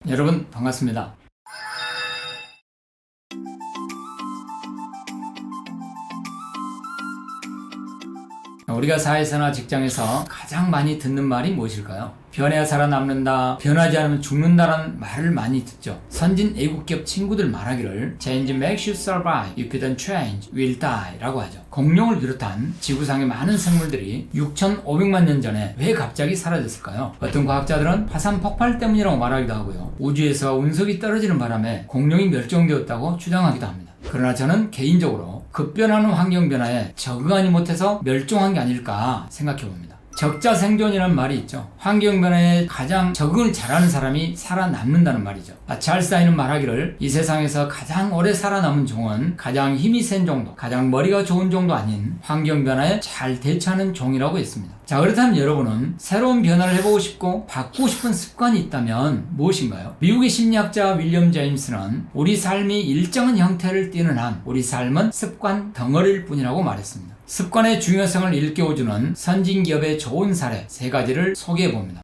여러분 반갑습니다. 우리가 사회에서나 직장에서 가장 많이 듣는 말이 무엇일까요? 변해야 살아남는다, 변하지 않으면 죽는다라는 말을 많이 듣죠. 선진 애국기업 친구들 말하기를 Change makes you survive, you couldn't change, will die 라고 하죠. 공룡을 비롯한 지구상의 많은 생물들이 6,500만 년 전에 왜 갑자기 사라졌을까요? 어떤 과학자들은 화산 폭발 때문이라고 말하기도 하고요. 우주에서 운석이 떨어지는 바람에 공룡이 멸종되었다고 주장하기도 합니다. 그러나 저는 개인적으로 급변하는 환경 변화에 적응하지 못해서 멸종한 게 아닐까 생각해 봅니다. 적자 생존이라는 말이 있죠. 환경 변화에 가장 적응을 잘하는 사람이 살아남는다는 말이죠. 찰스타인은 말하기를 이 세상에서 가장 오래 살아남은 종은 가장 힘이 센 정도, 가장 머리가 좋은 정도 아닌 환경 변화에 잘 대처하는 종이라고 했습니다. 자, 그렇다면 여러분은 새로운 변화를 해보고 싶고 바꾸고 싶은 습관이 있다면 무엇인가요? 미국의 심리학자 윌리엄 제임스는 우리 삶이 일정한 형태를 띠는 한 우리 삶은 습관 덩어리일 뿐이라고 말했습니다. 습관의 중요성을 일깨워주는 선진기업의 좋은 사례 3가지를 소개해봅니다.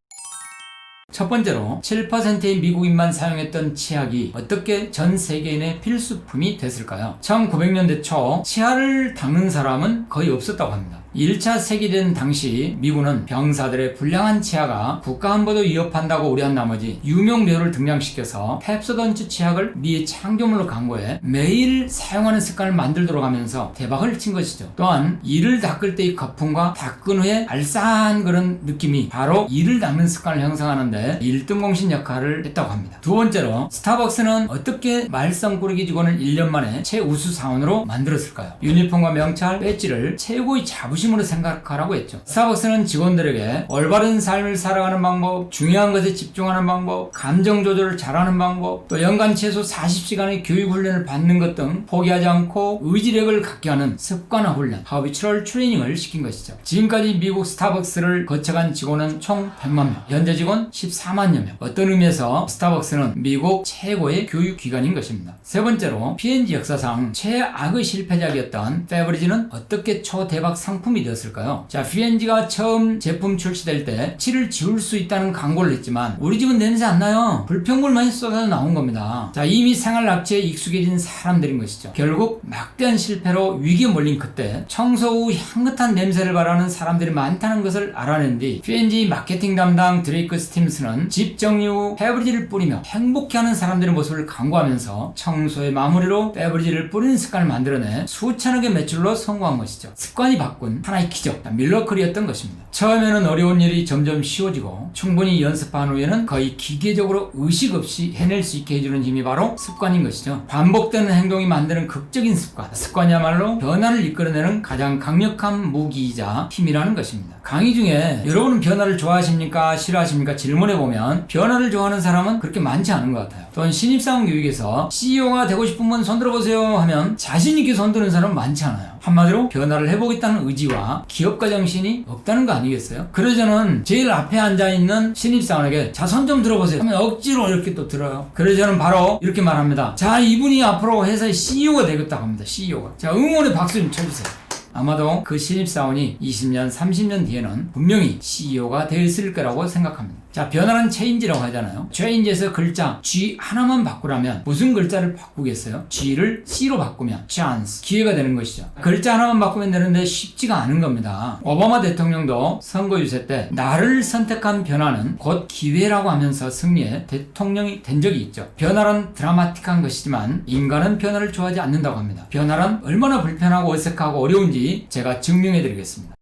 첫 번째로 7%의 미국인만 사용했던 치약이 어떻게 전 세계인의 필수품이 됐을까요? 1900년대 초 치아를 닦는 사람은 거의 없었다고 합니다. 1차 세계대전 당시 미군은 병사들의 불량한 치아가 국가 안보도 위협한다고 우려한 나머지 유명 배우를 등장시켜서 펩소던트 치약을 미의 창조물로 광고해 매일 사용하는 습관을 만들도록 하면서 대박을 친 것이죠. 또한 이를 닦을 때의 거품과 닦은 후에 알싸한 그런 느낌이 바로 이를 닦는 습관을 형성하는데 1등 공신 역할을 했다고 합니다. 두 번째로 스타벅스는 어떻게 말썽꾸러기 직원을 1년 만에 최우수 사원으로 만들었을까요? 유니폼과 명찰, 배지를 최고의 자부심으로 생각하라고 했죠. 스타벅스는 직원들에게 올바른 삶을 살아가는 방법, 중요한 것에 집중하는 방법, 감정 조절을 잘하는 방법, 또 연간 최소 40시간의 교육 훈련을 받는 것 등 포기하지 않고 의지력을 갖게 하는 습관화 훈련, 하비추얼 트레이닝을 시킨 것이죠. 지금까지 미국 스타벅스를 거쳐간 직원은 총 100만 명, 현재 직원 14만여 명. 어떤 의미에서 스타벅스는 미국 최고의 교육기관인 것입니다. 세 번째로 P&G 역사상 최악의 실패작이었던 페브리지는 어떻게 초대박 상품이 되었을까요? 자, P&G가 처음 제품 출시될 때 치를 지울 수 있다는 광고를 했지만 우리 집은 냄새 안 나요. 불평물만이 쏟아져 나온 겁니다. 자, 이미 생활 낙지에 익숙해진 사람들인 것이죠. 결국 막대한 실패로 위기에 몰린 그때 청소 후 향긋한 냄새를 바라는 사람들이 많다는 것을 알아낸 뒤 P&G 마케팅 담당 드레이크 스팀스는 집 정리 후 페브리지를 뿌리며 행복해하는 사람들의 모습을 광고하면서 청소의 마무리로 페브리지를 뿌리는 습관을 만들어내 수천억의 매출로 성공한 것이죠. 습관이 바꾼 하나의 기적, 밀러클이었던 것입니다. 처음에는 어려운 일이 점점 쉬워지고 충분히 연습한 후에는 거의 기계적으로 의식 없이 해낼 수 있게 해주는 힘이 바로 습관인 것이죠. 반복되는 행동이 만드는 극적인 습관, 습관이야말로 변화를 이끌어내는 가장 강력한 무기이자 힘이라는 것입니다. 강의 중에 여러분은 변화를 좋아하십니까? 싫어하십니까? 질문해보면 변화를 좋아하는 사람은 그렇게 많지 않은 것 같아요. 또한 신입사원 교육에서 CEO가 되고 싶은 분 손들어보세요 하면 자신있게 손드는 사람은 많지 않아요. 한마디로 변화를 해보겠다는 의지와 기업가 정신이 없다는 거 아니겠어요? 그래서 저는 제일 앞에 앉아있는 신입사원에게 자, 손 좀 들어보세요 하면 억지로 이렇게 또 들어요. 그래서 저는 바로 이렇게 말합니다. 자, 이분이 앞으로 회사의 CEO가 되겠다고 합니다. CEO가. 자, 응원의 박수 좀 쳐주세요. 아마도 그 신입사원이 20년, 30년 뒤에는 분명히 CEO가 되었을 거라고 생각합니다. 자, 변화는 체인지라고 하잖아요. 체인지에서 글자 G 하나만 바꾸라면 무슨 글자를 바꾸겠어요? G를 C로 바꾸면 chance, 기회가 되는 것이죠. 글자 하나만 바꾸면 되는데 쉽지가 않은 겁니다. 오바마 대통령도 선거 유세 때 나를 선택한 변화는 곧 기회라고 하면서 승리해 대통령이 된 적이 있죠. 변화는 드라마틱한 것이지만 인간은 변화를 좋아하지 않는다고 합니다. 변화는 얼마나 불편하고 어색하고 어려운지 제가 증명해 드리겠습니다.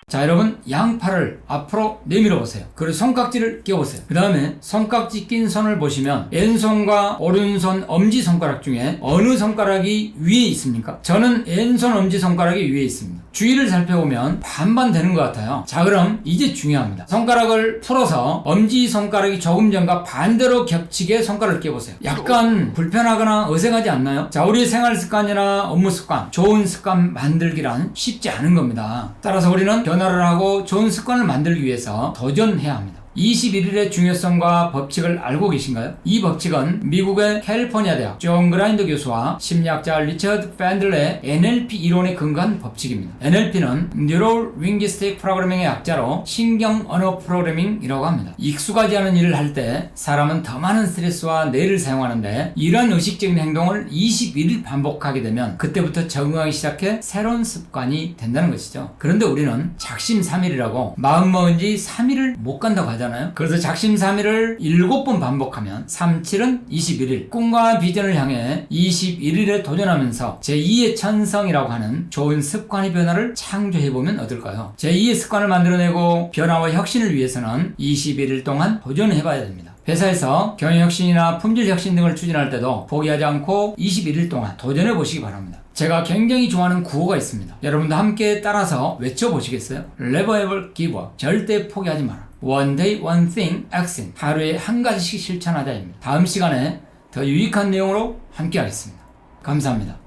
자, 여러분 양팔을 앞으로 내밀어 보세요. 그리고 손깍지를 껴보세요. 그 다음에 손깍지 낀 손을 보시면 왼손과 오른손 엄지손가락 중에 어느 손가락이 위에 있습니까? 저는 왼손 엄지손가락이 위에 있습니다. 주위를 살펴보면 반반 되는 것 같아요. 자, 그럼 이제 중요합니다. 손가락을 풀어서 엄지손가락이 조금 전과 반대로 겹치게 손가락을 껴보세요. 약간 불편하거나 어색하지 않나요? 자, 우리의 생활습관이나 업무습관, 좋은 습관 만들기란 쉽지 않은 겁니다. 따라서 우리는 변화를 하고 좋은 습관을 만들기 위해서 도전해야 합니다. 21일의 중요성과 법칙을 알고 계신가요? 이 법칙은 미국의 캘리포니아 대학 존 그라인더 교수와 심리학자 리처드 팬들의 NLP 이론에 근거한 법칙입니다. NLP는 Neuro Linguistic Programming의 약자로 신경 언어 프로그래밍이라고 합니다. 익숙하지 않은 일을 할 때 사람은 더 많은 스트레스와 뇌를 사용하는데 이러한 의식적인 행동을 21일 반복하게 되면 그때부터 적응하기 시작해 새로운 습관이 된다는 것이죠. 그런데 우리는 작심삼일이라고 마음먹은 지 3일을 못 간다고 하잖아요. 그래서 작심삼일을 7번 반복하면 37은 21일 꿈과 비전을 향해 21일에 도전하면서 제2의 천성이라고 하는 좋은 습관의 변화를 창조해보면 어떨까요? 제2의 습관을 만들어내고 변화와 혁신을 위해서는 21일 동안 도전해봐야 됩니다. 회사에서 경영혁신이나 품질혁신 등을 추진할 때도 포기하지 않고 21일 동안 도전해보시기 바랍니다. 제가 굉장히 좋아하는 구호가 있습니다. 여러분도 함께 따라서 외쳐보시겠어요? Never ever give up. 절대 포기하지 마라. One day, one thing, action. 하루에 한 가지씩 실천하자입니다. 다음 시간에 더 유익한 내용으로 함께 하겠습니다. 감사합니다.